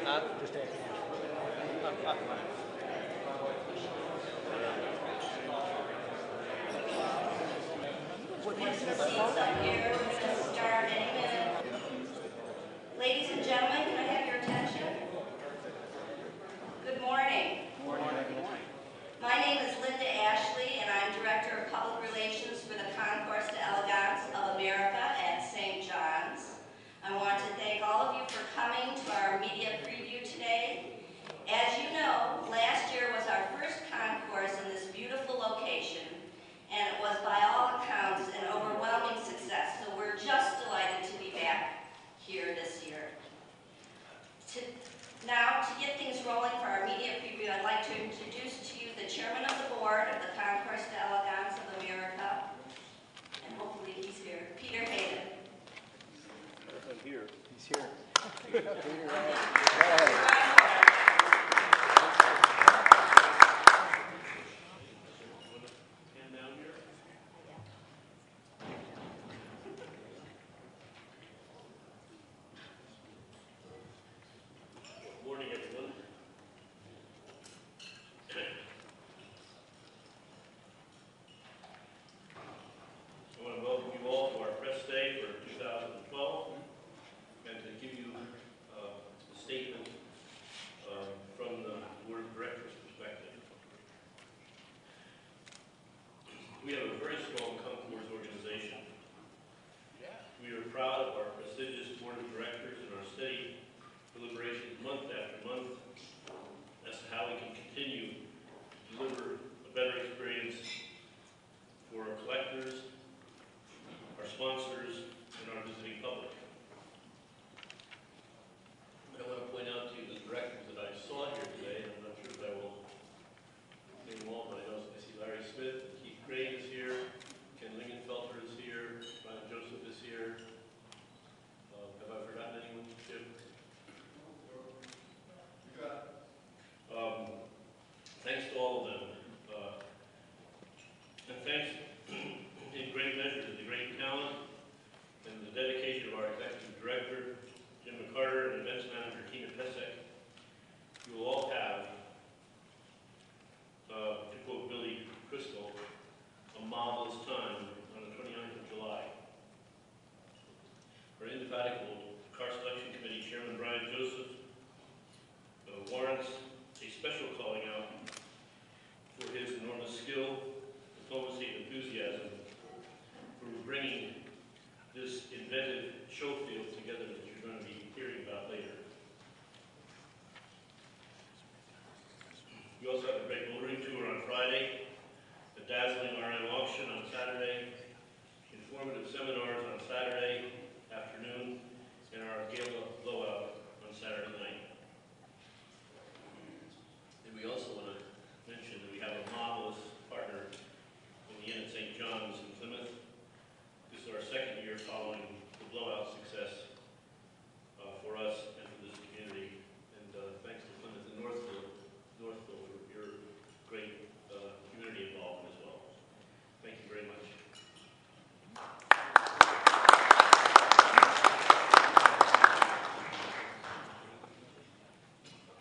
Just asking. Seats up here. We're going to start any minute. Ladies and gentlemen, can I have your attention? Good morning. Good morning. My name is Linda Ashley, and I'm Director of Public Relations for the Concours d'Elegance of America at St. John's. I want to thank all of you for coming to our media preview today. As you know, last year was our first concours in this beautiful location, and it was by all accounts an overwhelming success, so we're just delighted to be back here this year. Now, to get things rolling for our media preview, I'd like to introduce to you the chairman of the board of the Concours d'Elegance of America, and hopefully he's here, Peter Hayden. I'm here. He's here. Peter, We have a very strong Concours organization. We are proud of our prestigious board of directors and our steady deliberations month after month as to how we can continue to deliver a better experience for our collectors, our sponsors, and our visiting public. I want to point out to you the directors that I saw here today, and I'm not sure if I will name them all, but I know I see Larry Smith, Craig is here, Ken Lingenfelter is here, Brian Joseph is here. Have I forgotten anyone, Jim? Thanks to all of them. And thanks in great measure to the great talent and the dedication of our executive director, Jim McCarter, and events manager, Tina Pesek. You will all have, to quote Billy Crystal, a marvelous time on the 29th of July. Our indefatigable car selection committee chairman, Brian Joseph, warrants a special calling out for his enormous skill, diplomacy, and enthusiasm for bringing this inventive show field together that you're going to be hearing about later. We also have a great motoring tour on Friday, a dazzling RN auction on Saturday, informative seminars on Saturday afternoon, and our gala blowout on Saturday night. And we also want to mention that we have a marvelous partner in the Inn at St. John's in Plymouth. This is our second year following the blowout success for us and for this community. And thanks to Plymouth and Northville for your great community involvement as well. Thank you very much.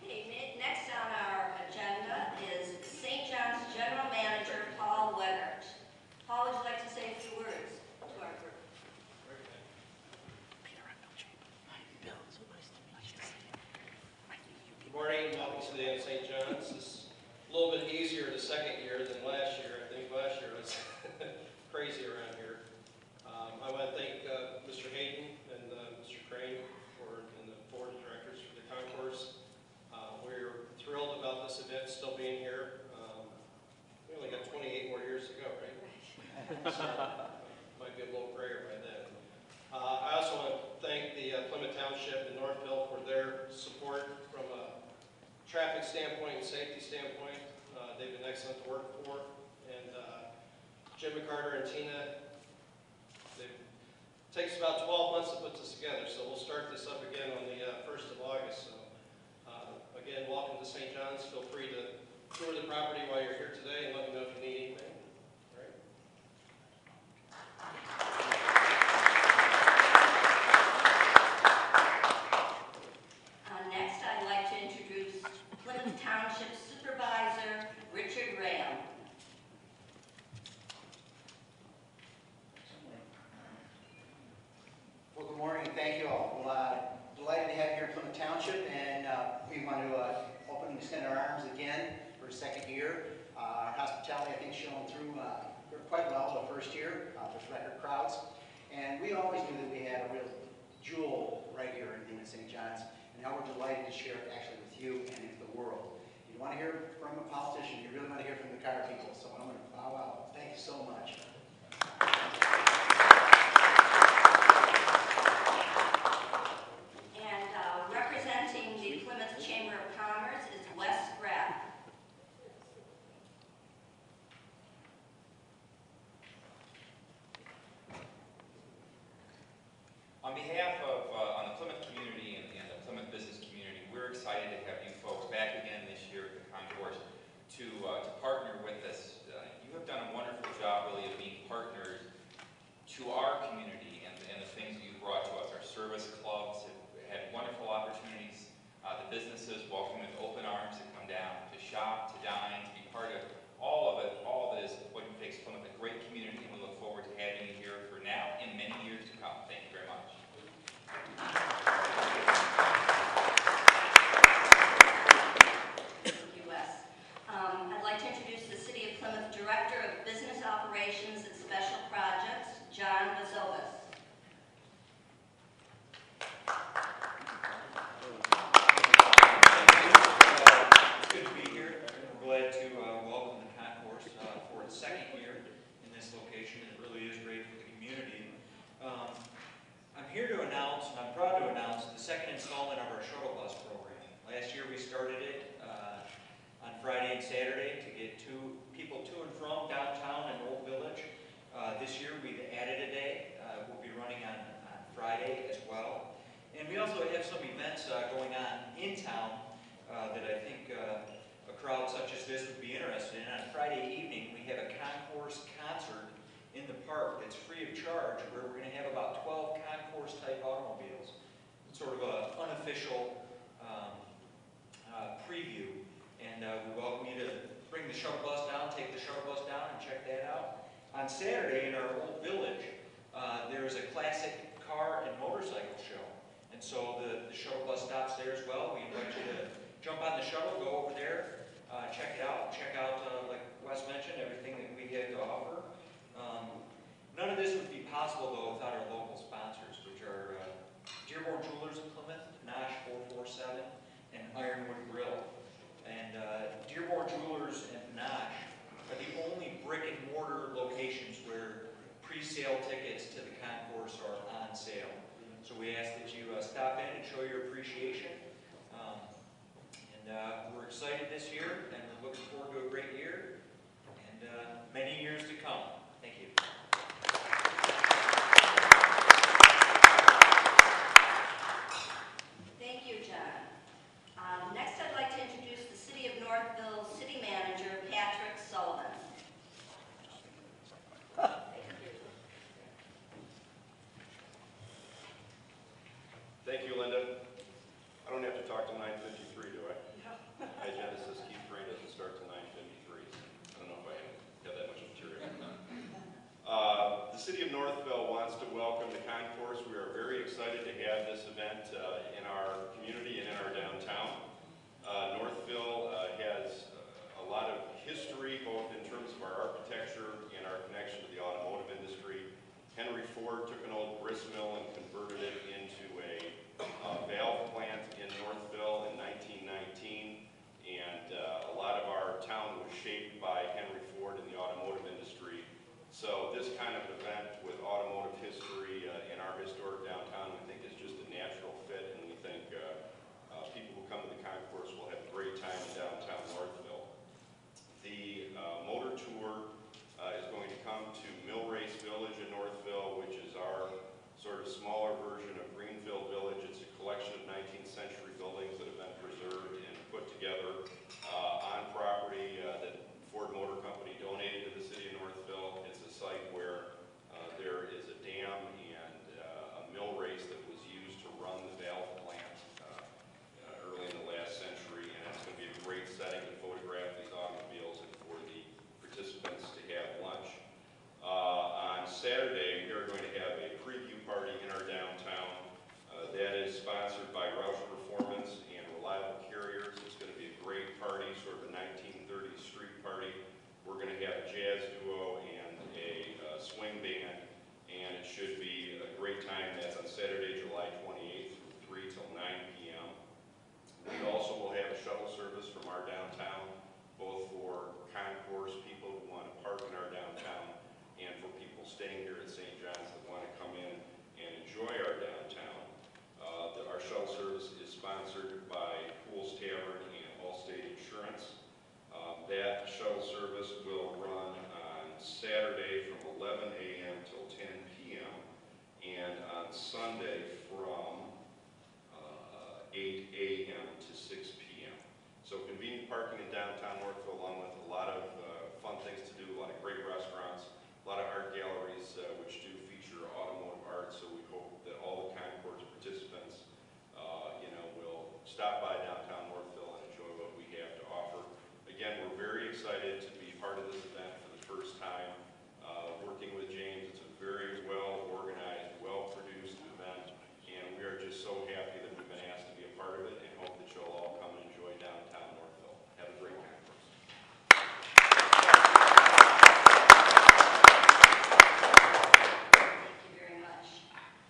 Okay, next on our agenda is St. John's General Manager Paul Weggert. Paul, would you like to say a few words to our group? Good morning, welcome to the Inn of St. John's. This is a little bit easier the second year than last year. I think last year was crazy around here. I want to thank Mr. Hayden and Mr. Crane and the board of directors for the concourse. We're thrilled about this event still being here. We only got 28 more years to go, right? So, might be a little grayer by then. I also want to thank the Plymouth Township and Northville for their support from a traffic standpoint and safety standpoint. They've been excellent to work for. And Jim McCarter and Tina, it takes about 12 months to put this together, so we'll start this up again on the 1st of August. So again, welcome to St. John's. Feel free to tour the property while you're here today and let me know if you need anything. All right. Next, I'd like Township, and we want to open and extend our arms again for a second year. Our hospitality, I think, shown through quite well the first year with record crowds. And we always knew that we had a real jewel right here in St. John's, and now we're delighted to share it actually with you and with the world. You want to hear from a politician, you really want to hear from the car people, so I'm going to bow out. Thank you so much. And representing the Plymouth Chamber of Commerce is Wes Graff. On behalf of on the Plymouth community and the Plymouth business community, we're excited to have you folks back again this year at the Concours to partner with us. You have done a wonderful job, really, of being partners to our community and the things that you've brought to us. Our service clubs have had wonderful opportunities. The businesses welcome with open arms to come down, to shop, to dine, to be part of all of it. All of it is what makes Plymouth a great community, and we look forward to having you here for now and many years to come. Thank you very much. Thank you, Wes. I'd like to introduce the City of Plymouth Director of Business Operations and Special Projects, John Vazovas. It's good to be here. We're glad to welcome the Concours for its second year in this location. It really is great for the community. I'm here to announce, and I'm proud to announce, the second installment of our shuttle bus program. Last year we started it on Friday and Saturday to get people to and from downtown and Old Village. This year we've added a day. We'll be running on Friday as well. And we also have some events going on in town that I think a crowd such as this would be interested in. On Friday evening we have a Concours concert in the park that's free of charge, where we're going to have about 12 Concours-type automobiles. It's sort of an unofficial preview, and we welcome you to bring the shuttle bus down, take the shuttle bus down, and check that out. On Saturday in our Old Village, there is a classic car and motorcycle show, and so the shuttle bus stops there as well. We invite you to jump on the shuttle, go over there, check it out, like Wes mentioned, everything that we have to offer. None of this would be possible, though, without our local sponsors, which are Dearborn Jewelers of Plymouth, Nash 447, and Ironwood Grill. And Dearborn Jewelers and Nash are the only brick-and-mortar locations where pre-sale tickets to the Concours are on sale. So we ask that you stop in and show your appreciation. We're excited this year, and we're looking forward to a great year and many years to come. Thank you. Thank you, John. Next, I'd like to introduce the City of Northville City Manager, Patrick Sullivan. Thank you, Linda. I don't have to talk to 9:53, do I? No. My agenda says Keith Crane doesn't start till 9:53. I don't know if I have that much material or not. The City of Northville wants to welcome the Concours. We are very excited to have this event in our community and in our downtown. Northville has a lot of history, both in terms of our architecture and our connection to the automotive industry. Henry Ford took an old grist mill and converted it into a valve plant in Northville in 1919, and a lot of our town was shaped by Henry Ford and the automotive industry. So this kind of event with automotive history in our historic downtown, we think, is just a natural fit, and we think people who come to the Concours will have a great time in downtown Northville. The motor tour is going to come to Mill Race Village in Northville, which is our sort of sponsored by Roush Performance and Reliable Carriers. It's going to be a great party, sort of a 1930s street party. We're going to have a jazz duo and a swing band, and it should be a great time. That's on Saturday, July 28th from 3 till 9 p.m. We also will have a shuttle service from our downtown, both for concourse people who want to park in our downtown and for people staying here at St. John's that want to come in and enjoy our downtown. Our shuttle service is sponsored by Pools Tavern and Allstate Insurance. That shuttle service will run on Saturday from 11 a.m. till 10 p.m. and on Sunday from 8 a.m. to 6 p.m. So convenient parking in downtown Northville, along with a lot of fun things to do, a lot of great restaurants, a lot of art galleries which do feature automotive art. So we hope that all the concourse participants will stop by downtown Northville and enjoy what we have to offer. Again, we're very excited to be part of this event for the first time. Working with James, it's a very well-organized, well-produced event, and we are just so happy that we've been asked to be a part of it and hope that you'll all come and enjoy downtown Northville. Have a great conference. Thank you very much.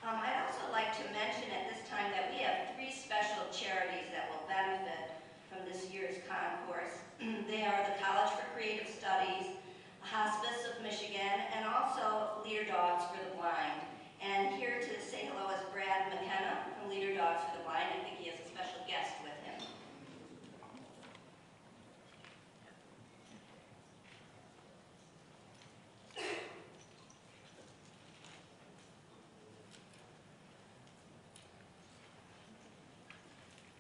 I'd also like to mention at this time that we have 3 special charities that will benefit from this year's concourse. They are the College for Creative Studies, Hospice of Michigan, and also Leader Dogs for the Blind. And here to say hello is Brad McKenna from Leader Dogs for the Blind. I think he has a special guest with him.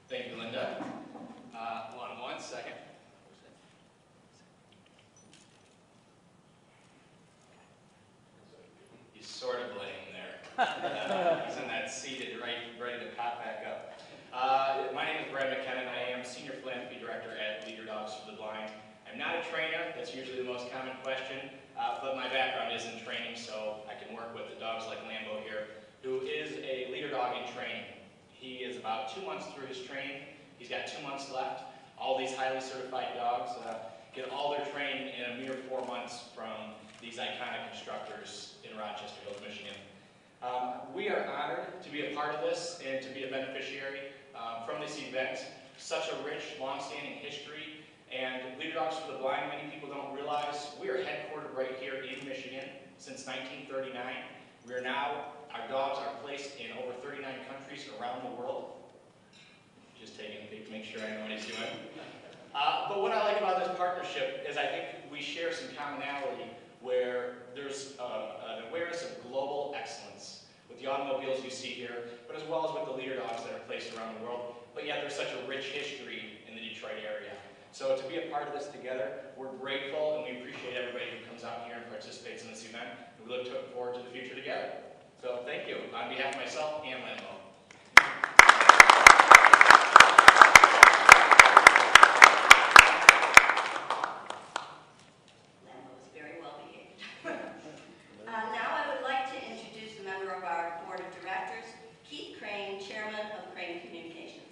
Thank you, Linda. Hold on 1 second. He's sort of laying there. He's in that seated, ready to pop back up. My name is Brad McKenna, and I am Senior Philanthropy Director at Leader Dogs for the Blind. I'm not a trainer. That's usually the most common question, but my background is in training, so I can work with the dogs like Lambo here, who is a leader dog in training. He is about 2 months through his training. He's got 2 months left. All these highly certified dogs get all their training in a mere 4 months from these iconic instructors in Rochester Hills, Michigan. We are honored to be a part of this and to be a beneficiary from this event. Such a rich, long-standing history. And Leader Dogs for the Blind, many people don't realize, we are headquartered right here in Michigan since 1939. Our dogs are placed in over 39 countries around the world. Just taking a peek to make sure I know what he's doing. But what I like about this partnership is I think we share some commonality where there's an awareness of global excellence with the automobiles you see here, but as well as with the leader dogs that are placed around the world. But yet there's such a rich history in the Detroit area. So to be a part of this together, we're grateful and we appreciate everybody who comes out here and participates in this event. We look forward to the future together. So thank you on behalf of myself and Lambo. Lambo is very well behaved. Now I would like to introduce a member of our Board of Directors, Keith Crane, Chairman of Crane Communications.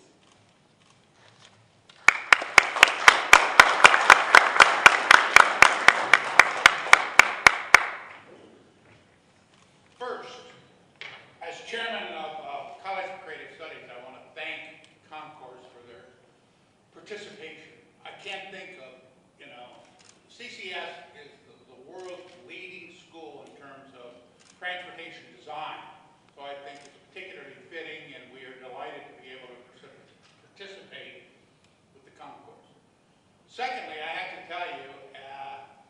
First, as chairman of College for Creative Studies, I want to thank Concours for their participation. I can't think of, CCS is the world's leading school in terms of transportation design. So I think it's particularly fitting, and we are delighted to be able to participate with the Concours. Secondly, I have to tell you,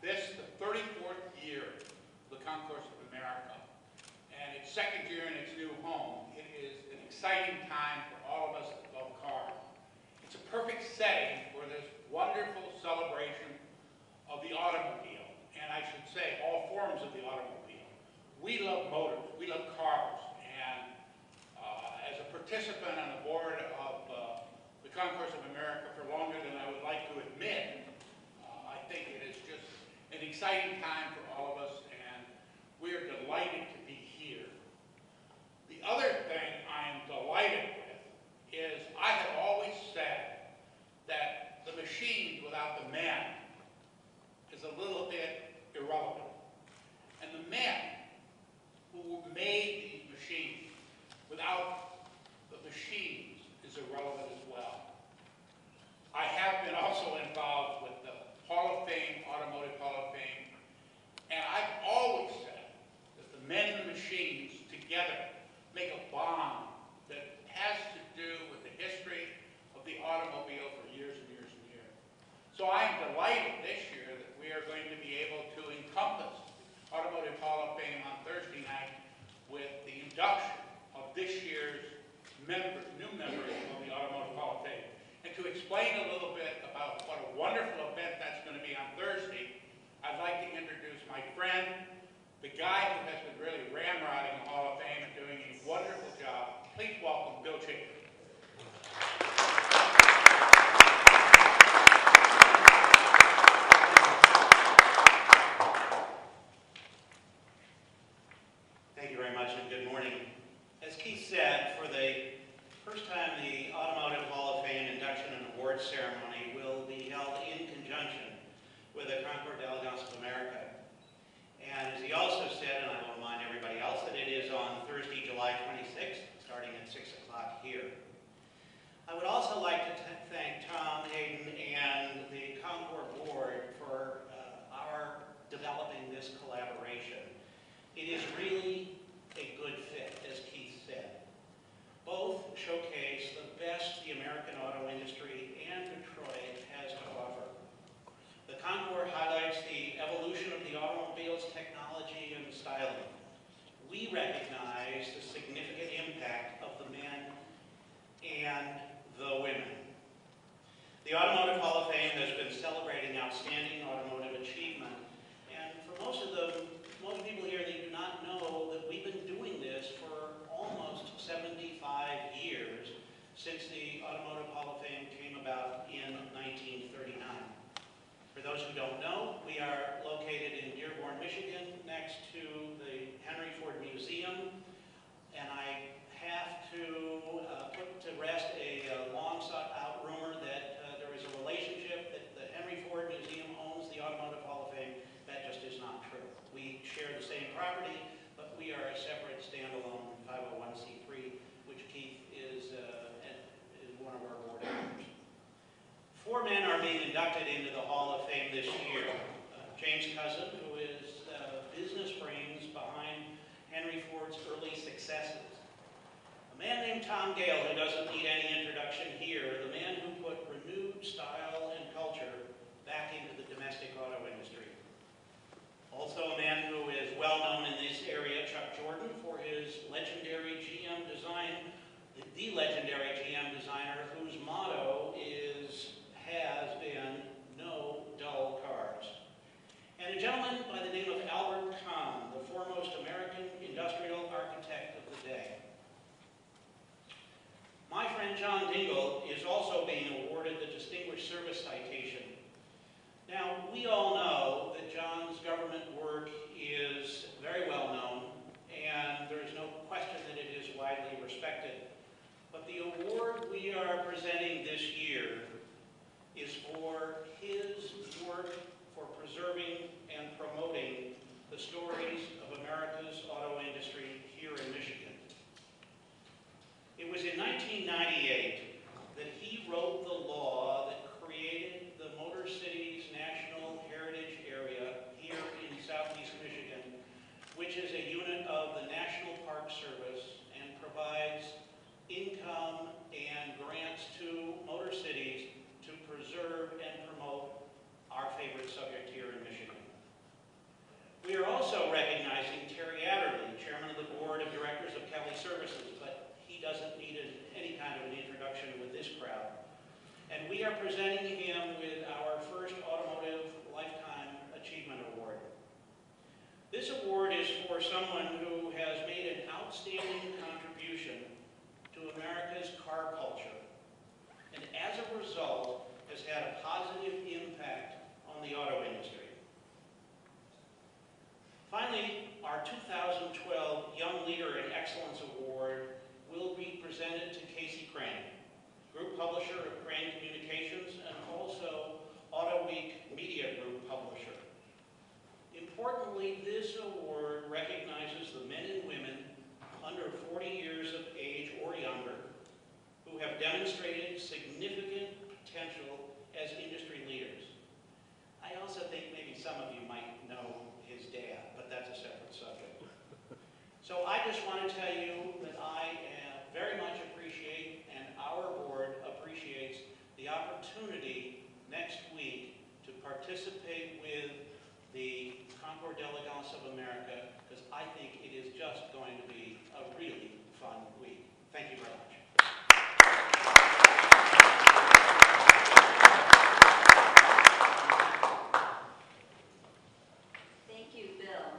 this is the 34th year of the Concours of America. And its second year in its new home. It is an exciting time for all of us that love cars. It's a perfect setting for this wonderful celebration of the automobile, and I should say all forms of the automobile. We love motors, we love cars, and as a participant on the board of the Concours of America for longer than I would like to admit, I think it is just an exciting time for all of us, and we are delighted to be here. The other thing I am delighted with relevant as well. I have been also involved with the Hall of Fame, Automotive Hall of Fame, and I've always said that the men and the machines together make a bond that has to do with the history of the automobile for years and years and years. So I am delighted this year that we are going to be able to encompass Automotive Hall of Fame on Thursday night with the induction of this year's new members of the Automotive Hall of Fame. And to explain a little bit about what a wonderful event that's going to be on Thursday, I'd like to introduce my friend, the guy who has been really ramrodding the Hall of Fame and doing a wonderful job. Please welcome Bill Chapin. Thank you very much and good morning. As Keith said, for the first time the Automotive Hall of Fame induction and awards ceremony will be held in conjunction with the Concours d'Elegance of America. And as he also said, and I will remind everybody else, that it is on Thursday, July 26th, starting at 6 o'clock here. I would also like to thank Tom Hayden and the Concours board for our developing this collaboration. It is really a good fit, as Keith said. Both showcase the best the American auto industry and Detroit has to offer. The Concours highlights the evolution of the automobile's technology and styling. We recognize the significant impact of the men and the women. The Automotive Hall of Fame has been celebrating outstanding automotive achievement, and for most people here, they do not know that we've been doing this for almost 75 years since the Automotive Hall of Fame came about in 1939. For those who don't know, we are located in Dearborn, Michigan, next to the Henry Ford Museum, and I have to put to rest a long-sought-out rumor that there is a relationship that the Henry Ford Museum owns the Automotive Hall of Fame. That just is not true. We share the same property, but we are a separate standalone 501c3, which Keith is one of our board members. 4 men are being inducted into the Hall of Fame this year. James Cousin, who is the business brains behind Henry Ford's early successes. A man named Tom Gale, who doesn't need any introduction here, the man who put renewed style and culture back into the domestic auto industry. Also a man who is well known in this area, Chuck Jordan, for his legendary GM design, the legendary GM designer whose motto has been no dull cars. And a gentleman by the name of Albert Kahn, the foremost American industrial architect of the day. My friend John Dingle is also being awarded the Distinguished Service Citation. Now, we all know that John's government work is very well known, and there is no question that it is widely respected. But the award we are presenting this year is for his work for preserving and promoting the stories of America's auto industry here in Michigan. It was in 1998 that he wrote the law that created the Motor Cities National Heritage Area here in southeast Michigan, which is a unit of the National Park Service and provides income and grants to motor cities to preserve and promote our favorite subject here in Michigan. We are also recognizing Terry Adderley, chairman of the board of directors of Kelly Services, but he doesn't need any kind of an introduction with this crowd. And we are presenting him with our first Automotive Lifetime Achievement Award. This award is for someone who has made an outstanding contribution to America's car culture, and as a result, has had a positive impact on the auto industry. Finally, our 2012 Young Leader in Excellence Award will be presented to Casey Crane, group publisher of Crane Communications and also Auto Week Media Group publisher. Importantly, this award recognizes the men and women under 40 years of age or younger who demonstrated significant potential as industry leaders. I also think maybe some of you might know his dad, but that's a separate subject. So I just want to tell you that I very much appreciate, and our board appreciates, the opportunity next week to participate with the Concours d'Elegance of America, because I think it is just going to be a really fun week. Thank you very much. Thank you, Bill.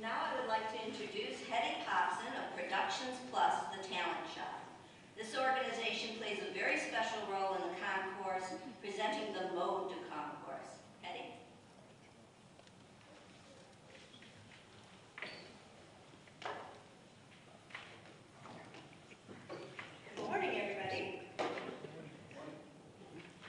Now I would like to introduce Hetty Popson of Productions Plus, the Talent Shop. This organization plays a very special role in the concourse, presenting the mode to concourse. Hetty. Good morning, everybody.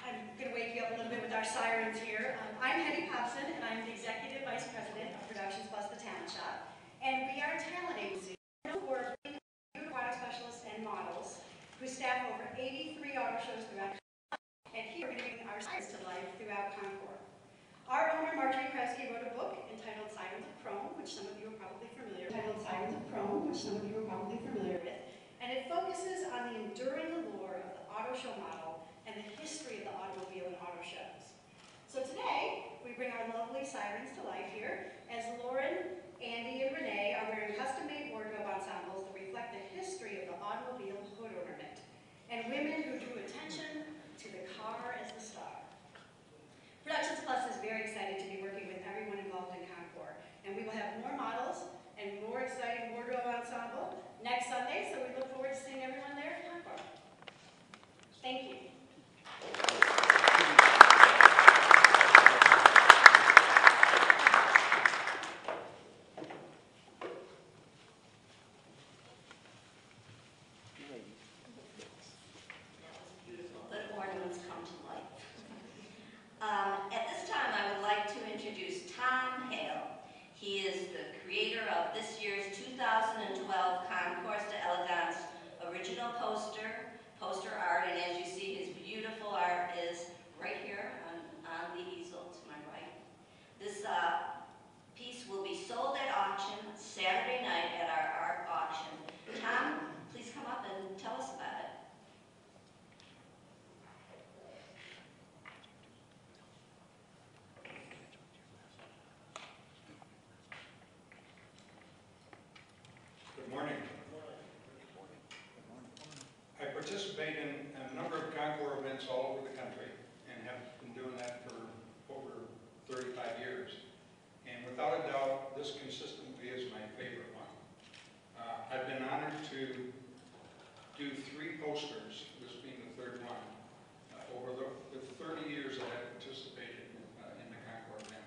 I'm going to wake you up a little bit with our sirens here. I'm Hetty Popson, and I'm the Executive Vice President of Productions Plus the Talent Shop. And we are a talent agency for auto specialists and models who staff over 83 auto shows throughout the country. And here we're going to bring our sirens to life throughout Concours. Our owner, Marjorie Kresge, wrote a book entitled Sirens of Chrome, which some of you are probably familiar with. And it focuses on the enduring allure of the auto show model and the history of the automobile and auto shows. So today, we bring our lovely sirens to life here as Lauren, Andy, and Renee are wearing custom-made wardrobe ensembles that reflect the history of the automobile hood ornament and women who drew attention to the car as the star. Productions Plus is very excited to be working with everyone involved in Concours, and we will have more models and more exciting wardrobe ensemble next Sunday, so we look forward to seeing everyone there at Concours. Thank you. Let ornaments come to life. At this time, I would like to introduce Tom Hale. He is the creator of this year's 2012 Concours d'Elegance original poster art, and as you see, his beautiful art is right here on the easel to my right. This piece will be sold at auction Saturday night at our art auction. Tom, please come up and tell us about it. Good morning. I participate in a number of Concours events all over the country and have been doing that for over 35 years. And without a doubt, this consistently is my favorite one. I've been honored to do 3 posters, this being the 3rd one, over the 30 years that I've participated in the Concours event.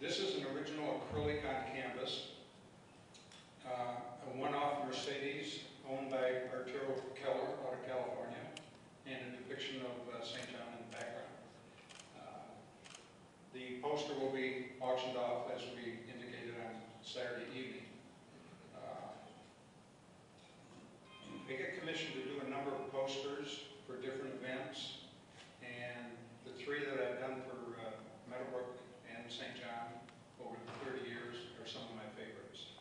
This is an original acrylic on canvas. A one-off Mercedes owned by Arturo Keller out of California, and a depiction of St. John in the background. The poster will be auctioned off as we indicated on Saturday evening. I get commissioned to do a number of posters for different events, and the 3 that I've done for Meadowbrook and St. John over the 30 years are some of my favorites.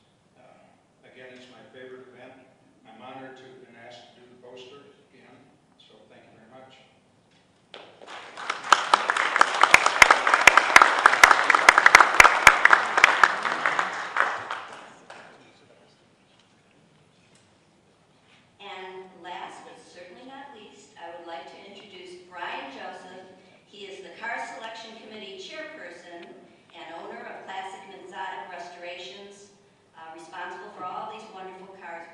Again, it's my favorite event. I'm honored to have been asked to do the poster again, so thank you very much. And last but certainly not least, I would like to introduce Brian Joseph. He is the Car Selection Committee Chairperson and owner of Classic and Exotic Restorations, responsible for all these wonderful cars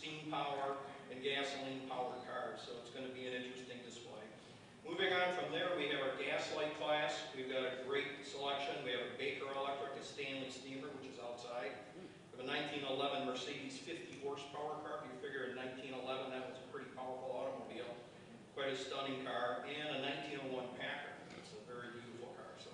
steam power, and gasoline powered cars. So it's going to be an interesting display. Moving on from there, we have our Gaslight class. We've got a great selection. We have a Baker Electric, a Stanley Steamer, which is outside. We have a 1911 Mercedes 50 horsepower car. If you figure in 1911, that was a pretty powerful automobile. Quite a stunning car. And a 1901 Packard. It's a very beautiful car. So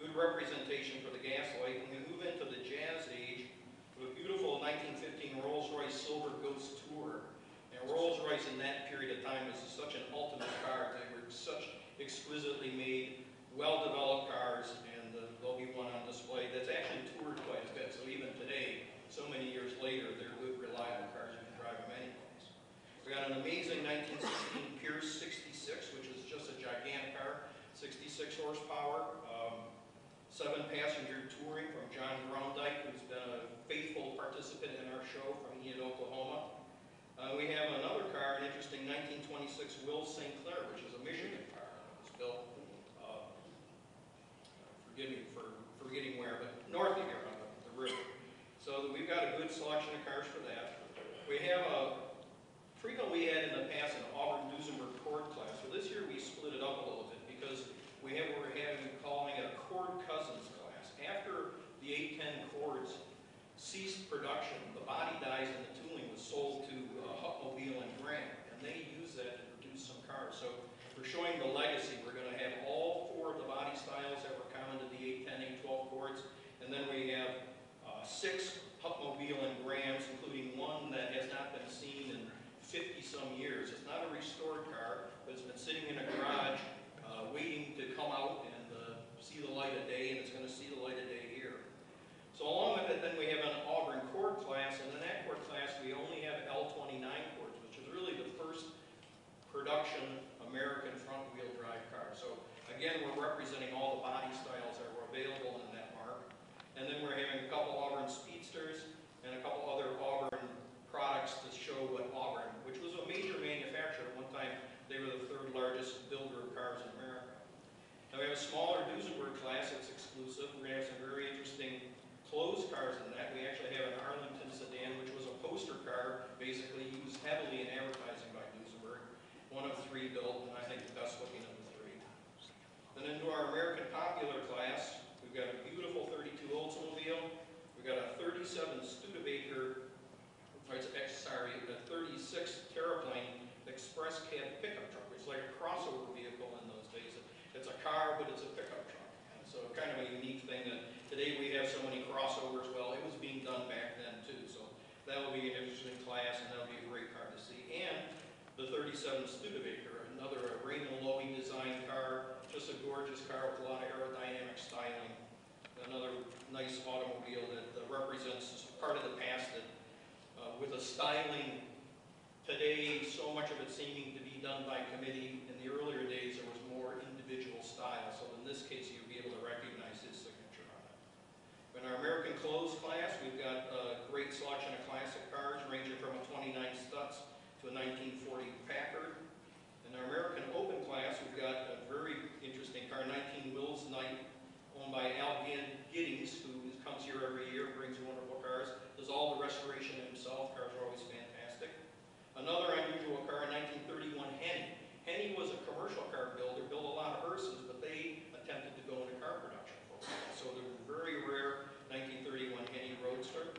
good representation for the Gaslight. When we move into the Jazz age, we have a beautiful 1915 Rolls-Royce Silver Ghost Tourer. And Rolls-Royce in that period of time was such an ultimate car. They were such exquisitely made, well-developed cars, and there'll be one on display that's actually toured quite a bit. So even today, so many years later, they're good, reliable cars. You can drive them anyplace. We got an amazing 1916 Pierce 66, which is just a gigantic car, 66 horsepower, 7-passenger touring from John Groundike, who's been a faithful participant in our show from Enid, Oklahoma. We have another car, an interesting 1926 Will St. Clair, which is a Michigan car. It was built, forgive me for forgetting where, but north of here on the river. So we've got a good selection of cars for that. We have frequently we had in the past an Auburn Duesenberg Cord class. So this year we split it up a little bit because we're calling it a Cord Cousins class. After the 810 Cords ceased production, the body dies and the tooling was sold to Hupmobile and Graham, and they used that to produce some cars. So we're showing the legacy. We're going to have all 4 of the body styles that were common to the 810, 812 Cords, and then we have 6 Hupmobile and Grahams, including one that has not been seen in 50-some years. It's not a restored car, but it's been sitting in a garage waiting to come out and see the light of day, and it's going to see the light of day here. So along with it, then we have an Auburn Cord class, and in that Cord class, we only have L29 Cords, which is really the first production American front-wheel drive car. So again, we're representing all the body styles that were available in that mark. And then we're having a couple Auburn Speedsters and a couple other Auburn products to show what Auburn, which was a major manufacturer at one time, they were the 3rd largest builder of cars in America. Now we have a smaller Duesenberg class that's exclusive. We're going to have some very interesting closed cars in that. We actually have an Arlington sedan, which was a poster car, basically used heavily in advertising by Duesenberg. One of 3 built, and I think the best looking of the 3. Then into our American Popular class, we've got a beautiful 32 Oldsmobile. We've got a 37 Studebaker, a 36 Terraplane Express Cab pickup truck. It's like a crossover vehicle in those days. It's a car, but it's a pickup truck. And so kind of a unique thing that today we have so many crossovers. Well, it was being done back then too. So that will be an interesting class, and that'll be a great car to see. And the 37 Studebaker, another Raymond Loewy designed car, just a gorgeous car with a lot of aerodynamic styling. Another nice automobile that represents part of the past that with a styling today, so much of it seeming to be done by committee. In the earlier days, there was more individual style. So in this case, you'll be able to recognize his signature on it. In our American Clothes class, we've got a great selection of classic cars ranging from a 29 Stutz to a 1940 Packard. In our American Open class, we've got a very interesting car, 19 Wills Knight, owned by Al Giddings, who comes here every year, brings wonderful cars, does all the restoration himself. Cars are always fantastic. Another unusual car, a 1931 Henny. Henny was a commercial car builder, built a lot of hearses, but they attempted to go into car production for a while. So they're very rare 1931 Henny Roadster.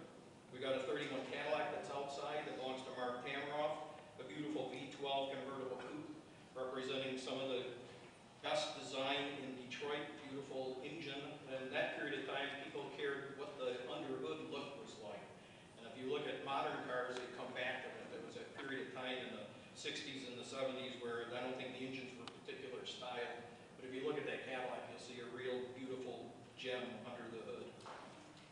We got a 31 Cadillac that's outside that belongs to Mark Tamaroff, a beautiful V12 convertible coupe representing some of the best design in Detroit, beautiful engine. And in that period of time, people cared what the underhood look was like. And if you look at modern cars, they come back to that. There was a period of time in the 60s and the 70s where I don't think the engines were particular style. But if you look at that Cadillac, you'll see a real beautiful gem under the hood.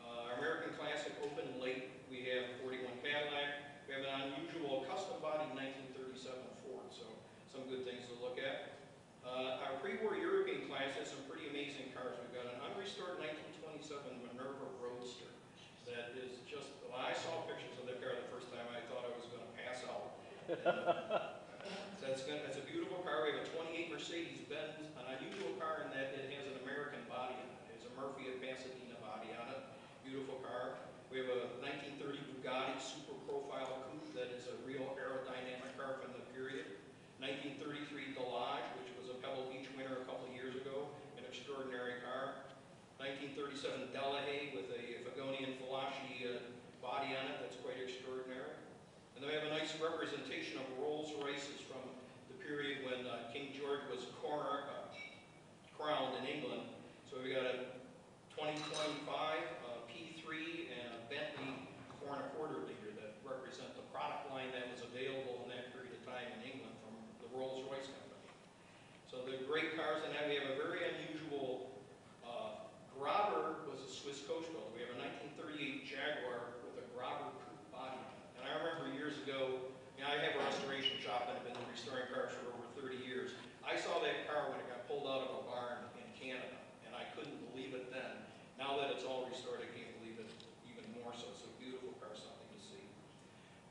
Our American Classic Open Late, we have 41 Cadillac. We have an unusual custom body 1937 Ford, so some good things to look at. Our pre-war European class has some pretty amazing cars. We've got an unrestored 1927 Minerva Roadster that is just, when I saw pictures of that car the first time, I thought I was going to pass out. That's a beautiful car. We have a 28 Mercedes-Benz, an unusual car in that it has an American body on it. It has a Murphy of Pasadena body on it. Beautiful car. We have a 1930 Bugatti Super Profile Coupe that is a 37 Delahaye with a Fagonian Falashi body on it. That's quite extraordinary. And then we have a nice representation of Rolls Royces from the period when King George was crowned in England. So we got a 2025 P3 and a Bentley 4.25 liter that represent the product line that was available in that period of time in England from the Rolls Royce company. So they're great cars, and then we have a very unusual grabber was a Swiss coach builder. We have a 1938 Jaguar with a grabber coupe body on it. And I remember years ago, I have a restoration shop and I've been restoring cars for over 30 years. I saw that car when it got pulled out of a barn in Canada, and I couldn't believe it then. Now that it's all restored, I can't believe it even more so. It's a beautiful car, something to see.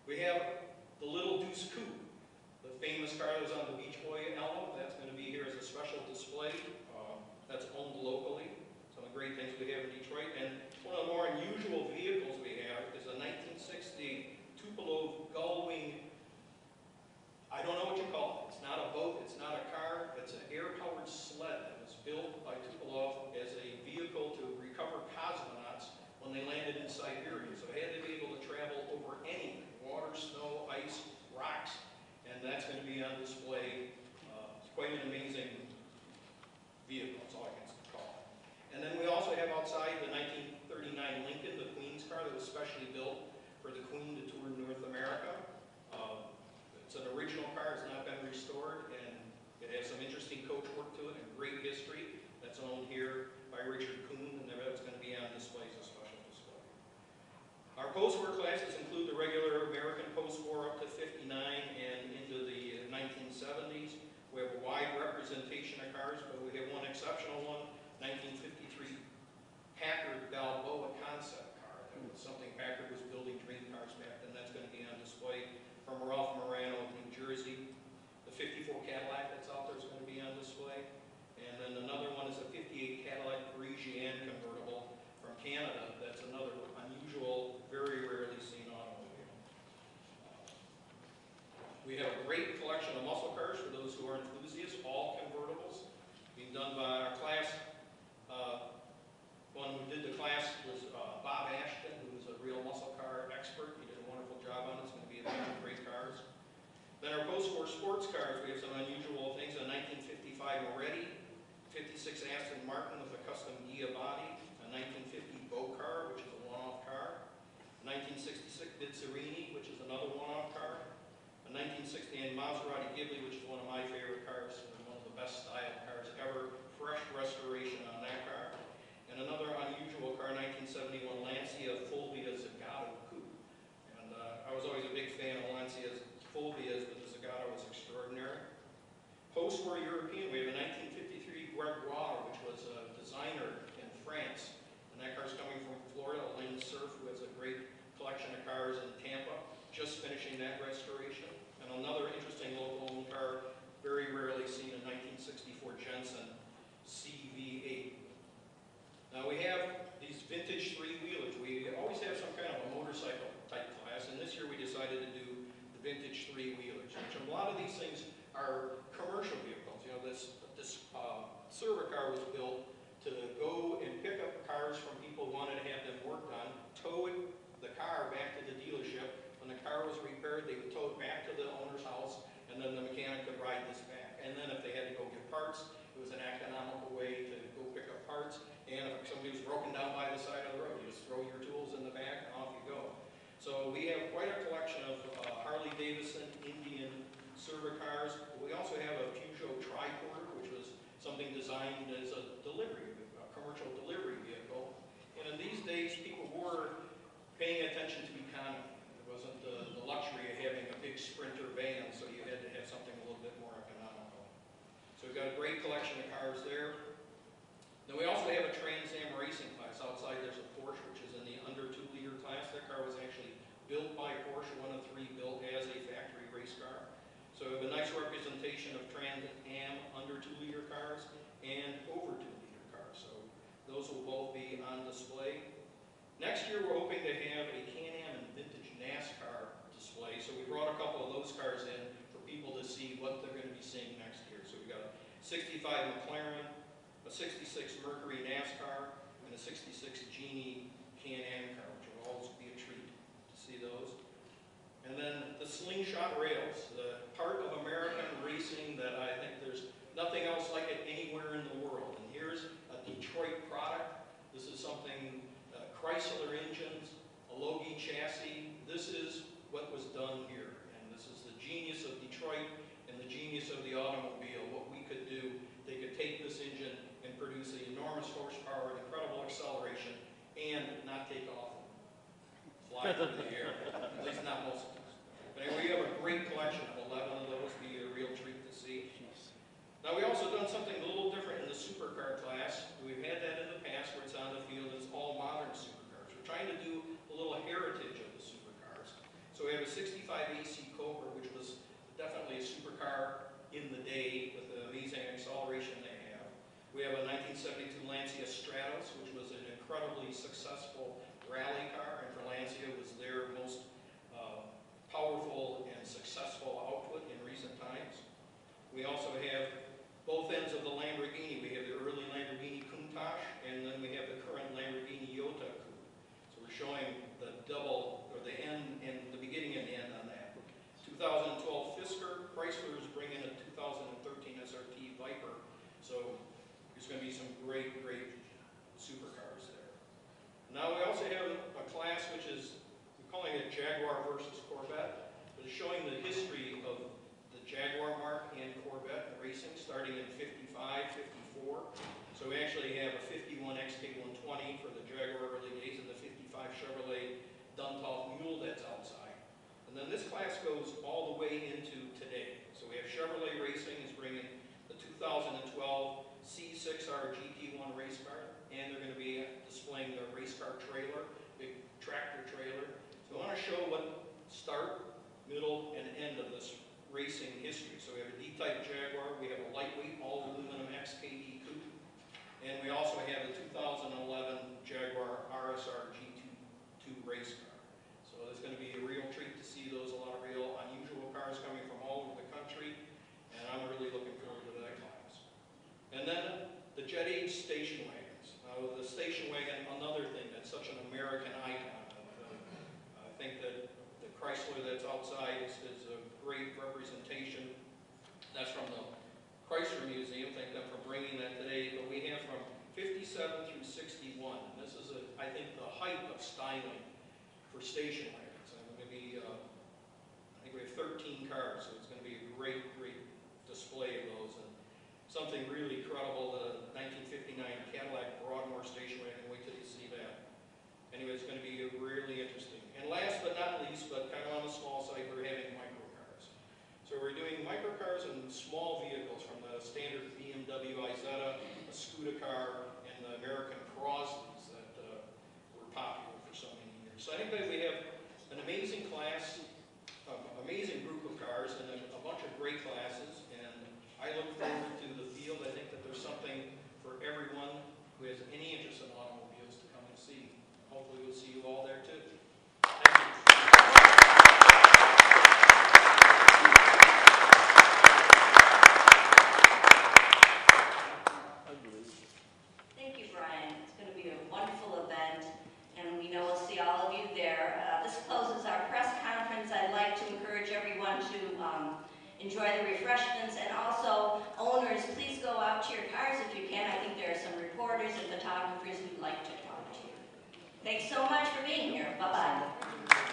We have the Little Deuce Coupe, the famous car that was on the Beach Boy album. That's going to be here as a special display. That's owned locally. Some of the great things we have in Detroit. And one of the more unusual vehicles we have is a 1960 Tupolev Gullwing. I don't know what you call it. It's not a boat, it's not a car, it's an air-powered sled that was built by Tupolev as a vehicle to recover cosmonauts when they landed in Siberia. So they had to be able to travel over anything, water, snow, ice, rocks, and that's going to be on display. It's quite an amazing vehicle, that's all I can call it. And then we also have outside the 1939 Lincoln, the Queen's car that was specially built for the Queen to tour North America. It's an original car, it's not been restored, and it has some interesting coach work to it and great history. That's owned here by Richard Kuhn, and that's going to be on display as a special display. Our post-war classes include the regular American post-war up to 59 and into the 1970s. We have a wide representation of cars, but we have one exceptional one, 1953 Packard Balboa concept car. That was something Packard was building dream cars back then. That's going to be on display from Ralph Morano of New Jersey. The 54 Cadillac that's out there is going to be on display. And then another one is a 58 Cadillac Parisienne convertible from Canada. That's another unusual, very rarely seen automobile. We have a great collection of muscle cars for those who are enthusiasts, all convertibles, being done by our class. One who did the class was Bob Ashton, who is a real muscle car expert. He did a wonderful job on it. It's going to be a bunch of great cars. Then our post-war sports cars, we have some unusual things. A 1955 Moretti, 56 Aston Martin with a custom Ghia body, a 1950 Bow car, which is a one-off car, a 1966 Bizzarini, which is another one-off car, a 1968 Maserati Ghibli, which is one of my favorite cars, one of the best styled cars ever, fresh restoration on that car. And another unusual car, 1971 Lancia Fulvia Zagato Coupe. And I was always a big fan of Lancia's Fulvias, but the Zagato was extraordinary. Post-war European, we have a 1953 Gregoire, which was a designer in France. And that car's coming from Florida, Lynn Surf, who has a great collection of cars in Tampa, just finishing that restoration. And another interesting local car, very rarely seen, a 1964 Jensen CV8. Now we have these vintage three-wheelers. We always have some kind of a motorcycle type class, and this year we decided to do the vintage three-wheelers. Which a lot of these things are commercial vehicles. You know, this server car was built to go and pick up cars from people who wanted to have them worked on, tow the car back to the dealership. When the car was repaired, they would tow it back to the owner's house, and then the mechanic could ride this back. And then if they had to go get parts, it was an economical way to go pick up parts. And if somebody was broken down by the side of the road, you just throw your tools in the back and off you go. So we have quite a collection of Harley-Davidson Indian server cars. We also have a Peugeot Tricorder, which was something designed as a commercial delivery vehicle. And in these days, people were paying attention to economy. There wasn't the luxury of having a big Sprinter van, so you had to have something a little bit more economical. So we've got a great collection of cars there. Then we also have a Trans Am racing class. Outside there's a Porsche, which is in the under 2-liter class. That car was actually built by Porsche, one of 3 built as a factory race car. So we have a nice representation of Trans Am under 2-liter cars and over 2-liter cars. So those will both be on display. Next year we're hoping to have a Can-Am and vintage NASCAR display. So we brought a couple of those cars in for people to see what they're going to be seeing next year. So we've got a 65 McLaren, a 66 Mercury NASCAR, and and the 66 Genie Can-Am car, which will always be a treat to see those. And then the slingshot rails, the part of American racing that I think there's nothing else like it anywhere in the world. And here's a Detroit product. This is something, Chrysler engines, a Logie chassis. This is what was done here. And this is the genius of Detroit and the genius of the automobile, what we could do. They could take this engine and produce an enormous horsepower, incredible acceleration, and not take off and fly through the air. At least not most of them. But anyway, we have a great collection of 11 of those. Be a real treat to see. Now, we also done something a little different in the supercar class. We've had that in the past where it's on the field. It's all modern supercars. We're trying to do a little heritage of the supercars. So we have a 65 AC Cobra, which was definitely a supercar in the day with the amazing acceleration they have. We have a 1972 Lancia Stratos, which was an incredibly successful rally car, and for Lancia it was their most powerful and successful output in recent times. We also have both ends of the Lamborghini. We have the early Lamborghini Countach, and then we have the current Lamborghini Jota Coupe. So we're showing the double, or the end, and the beginning and the end on that. 2012 Fisker, Chrysler is bringing a 2013 SRT Viper. So there's going to be some great, great supercars there. Now we also have a class which is, we're calling it Jaguar versus Corvette. But it's showing the history of the Jaguar mark and Corvette racing starting in 55, 54. So we actually have a 51 XK120 for the Jaguar early days and the 55 Chevrolet Duntov Mule that's outside. And then this class goes all the way into today. So we have Chevrolet Racing is bringing the 2012 C6R GT1 race car, and they're going to be displaying their race car trailer, big tractor trailer. So I want to show what start, middle, and end of this racing history. So we have a D-Type Jaguar, we have a lightweight all-aluminum XKD Coupe, and we also have the 2011 Jaguar RSR G2 race car. So it's going to be a real treat to see those, a lot of real unusual cars coming from all over the country, and I'm really looking forward to that class. And then the Jet Age station wagons. The station wagon, another thing that's such an American icon. I think that the Chrysler that's outside is a great representation. That's from the Chrysler Museum. Thank them for bringing that today. But we have from 57 through 61. And this is, I think, the height of styling for station wagons. And going to be, I think we have 13 cars, so it's going to be a great, great display of those. And something really incredible, the 1959 Cadillac Broadmoor station wagon. Wait till you see that. Anyway, it's going to be really interesting. And last but not least, but kind of on the small side, we're having microcars. So we're doing microcars and small vehicles from the standard BMW Isetta, a Scuda car, and the American Croslys that were popular for so many years. So I think that we have an amazing class, amazing group of cars, and a bunch of great classes. And I look forward to the field. I think that there's something for everyone who has any interest in automobiles to come and see. Hopefully we'll see you all there too. Thank you. Thank you, Brian. It's going to be a wonderful event, and we know we'll see all of you there. This closes our press conference. I'd like to encourage everyone to enjoy the refreshments, and also owners, please go out to your cars if you can. I think there are some reporters and photographers who'd like to talk to you. Thanks so much for being here. Bye-bye.